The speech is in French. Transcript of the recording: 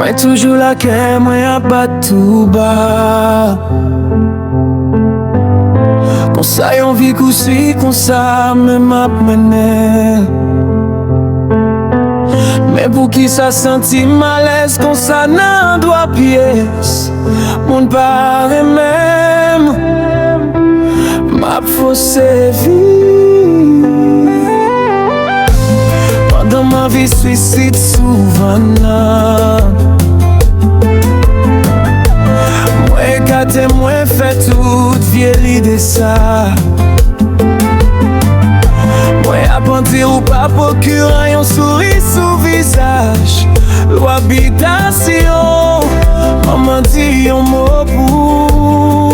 Moi toujours la que moi a pas tout bas. Kon sa yon vi kousi, kon sa même ap mené. Mais pour qui ça senti malaise, kon sa nan doit pièce. Moun pare même, m'a faussé vie. Pendant ma vie suicide souvent nan. Moi gâté, moi fait toute vieille de ça. Moi apprenti ou pas procurer un sourire sous visage. L'habitation, maman dit un mot pour